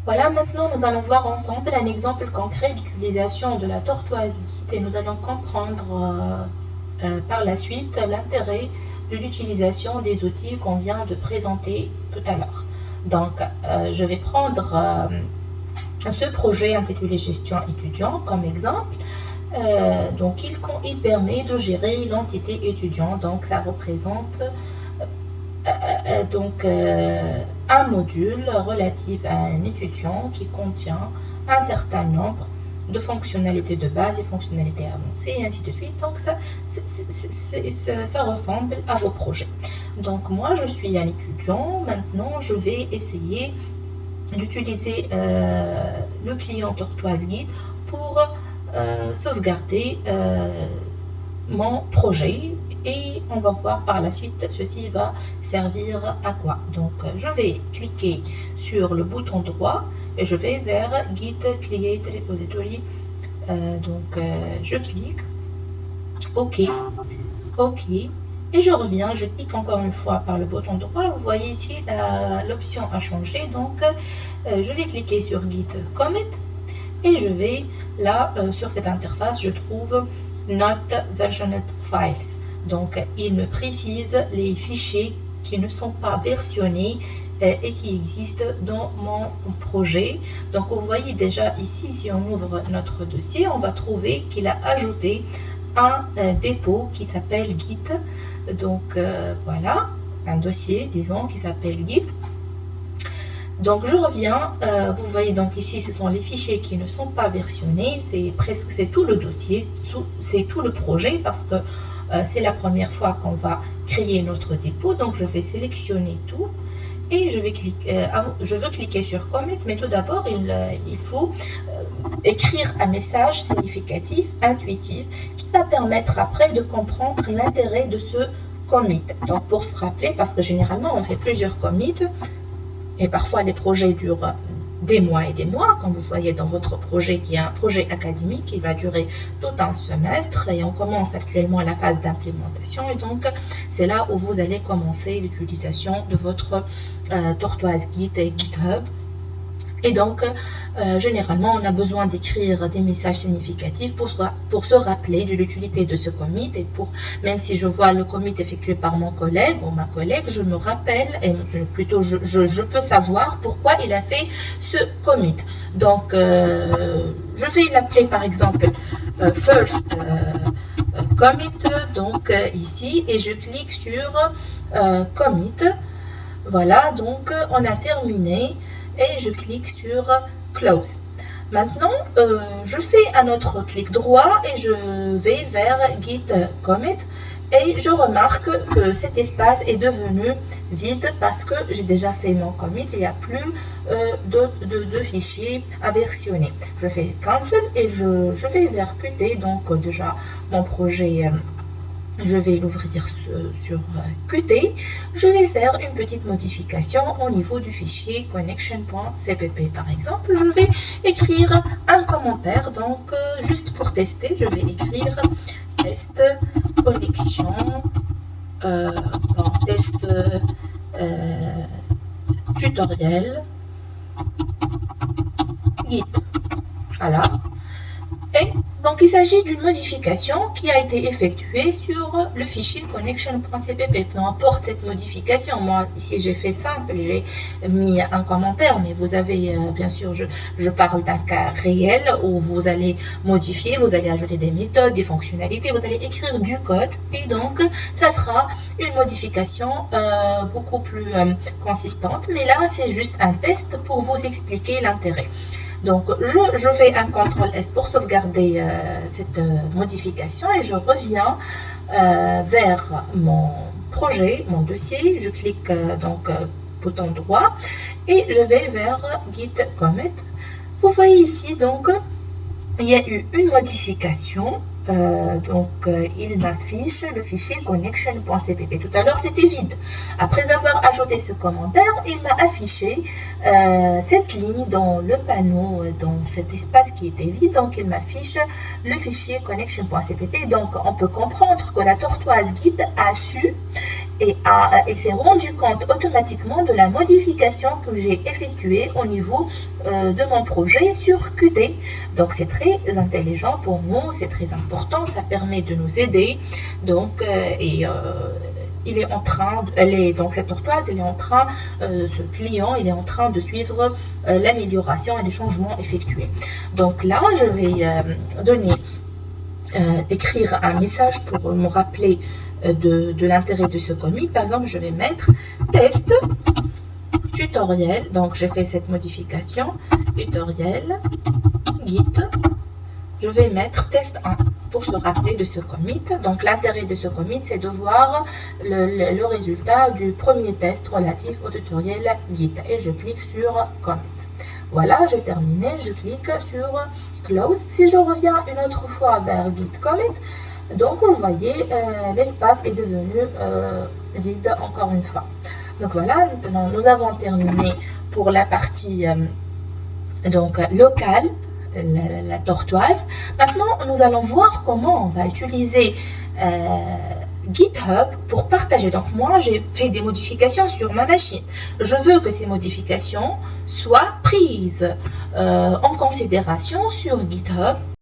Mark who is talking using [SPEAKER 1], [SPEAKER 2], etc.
[SPEAKER 1] Voilà, maintenant nous allons voir ensemble un exemple concret d'utilisation de la tortoise guide et nous allons comprendre par la suite l'intérêt de l'utilisation des outils qu'on vient de présenter tout à l'heure. Donc, je vais prendre ce projet intitulé Gestion étudiant comme exemple. Donc, il permet de gérer l'entité étudiant. Donc, ça représente un module relatif à un étudiant qui contient un certain nombre de fonctionnalités de base et fonctionnalités avancées et ainsi de suite. Donc ça ressemble à vos projets. Donc moi je suis un étudiant, maintenant je vais essayer d'utiliser le client Tortoise Guide pour sauvegarder mon projet et on va voir par la suite ceci va servir à quoi. Donc je vais cliquer sur le bouton droit et je vais vers Git Create Repository. Je clique OK et je reviens, je clique encore une fois par le bouton droit. Vous voyez ici l'option a changé, donc je vais cliquer sur Git Commit et je vais là sur cette interface je trouve Not Versioned Files. Donc, il me précise les fichiers qui ne sont pas versionnés et qui existent dans mon projet. Donc, vous voyez déjà ici, si on ouvre notre dossier, on va trouver qu'il a ajouté un dépôt qui s'appelle Git. Donc, voilà, un dossier, disons, qui s'appelle Git. Donc je reviens, vous voyez donc ici ce sont les fichiers qui ne sont pas versionnés, c'est tout le dossier, c'est tout le projet parce que c'est la première fois qu'on va créer notre dépôt. Donc je vais sélectionner tout et je veux cliquer sur Commit, mais tout d'abord il faut écrire un message significatif, intuitif, qui va permettre après de comprendre l'intérêt de ce commit. Donc pour se rappeler, parce que généralement on fait plusieurs commits, et parfois les projets durent des mois et des mois, comme vous voyez dans votre projet qui est un projet académique qui va durer tout un semestre et on commence actuellement à la phase d'implémentation et donc c'est là où vous allez commencer l'utilisation de votre Tortoise Git et GitHub. Et donc, généralement, on a besoin d'écrire des messages significatifs pour se rappeler de l'utilité de ce commit. Et même si je vois le commit effectué par mon collègue ou ma collègue, je me rappelle, et plutôt je peux savoir pourquoi il a fait ce commit. Donc, je vais l'appeler par exemple first commit, donc ici, et je clique sur commit. Voilà, donc on a terminé. Et je clique sur Close. Maintenant, je fais un autre clic droit et je vais vers Git Commit et je remarque que cet espace est devenu vide parce que j'ai déjà fait mon commit, il n'y a plus de fichiers à versionner. Je fais Cancel et je vais vers Qt, donc déjà mon projet... je vais l'ouvrir sur Qt. Je vais faire une petite modification au niveau du fichier connection.cpp par exemple. Je vais écrire un commentaire, donc juste pour tester, je vais écrire test connexion, test tutoriel Git. Voilà. Et donc, il s'agit d'une modification qui a été effectuée sur le fichier connection.cpp. Peu importe cette modification. Moi, ici, j'ai fait simple, j'ai mis un commentaire, mais vous avez, bien sûr, je parle d'un cas réel où vous allez modifier, vous allez ajouter des méthodes, des fonctionnalités, vous allez écrire du code. Et donc, ça sera une modification beaucoup plus consistante. Mais là, c'est juste un test pour vous expliquer l'intérêt. Donc, je fais un CTRL-S pour sauvegarder cette modification et je reviens vers mon projet, mon dossier. Je clique bouton droit et je vais vers Git Commit. Vous voyez ici, donc, il y a eu une modification. Il m'affiche le fichier connection.cpp. Tout à l'heure, c'était vide. Après avoir ajouté ce commentaire, il m'a affiché cette ligne dans le panneau, dans cet espace qui était vide. Donc, il m'affiche le fichier connection.cpp. Donc, on peut comprendre que la Tortoise Git a su et s'est rendu compte automatiquement de la modification que j'ai effectuée au niveau de mon projet sur Qt. Donc c'est très intelligent pour nous, c'est très important, ça permet de nous aider. Donc il est en train, donc cette tortoise, il est en train, ce client, il est en train de suivre l'amélioration et les changements effectués. Donc là, je vais écrire un message pour me rappeler de l'intérêt de ce commit. Par exemple, je vais mettre test tutoriel. Donc, j'ai fait cette modification tutoriel git. Je vais mettre test 1 pour se rappeler de ce commit. Donc, l'intérêt de ce commit, c'est de voir le résultat du premier test relatif au tutoriel git. Et je clique sur commit. Voilà, j'ai terminé. Je clique sur close. Si je reviens une autre fois vers git commit, donc vous voyez, l'espace est devenu vide encore une fois. Donc voilà, maintenant nous avons terminé pour la partie donc locale, la tortoise. Maintenant, nous allons voir comment on va utiliser GitHub pour partager. Donc moi, j'ai fait des modifications sur ma machine. Je veux que ces modifications soient prises en considération sur GitHub.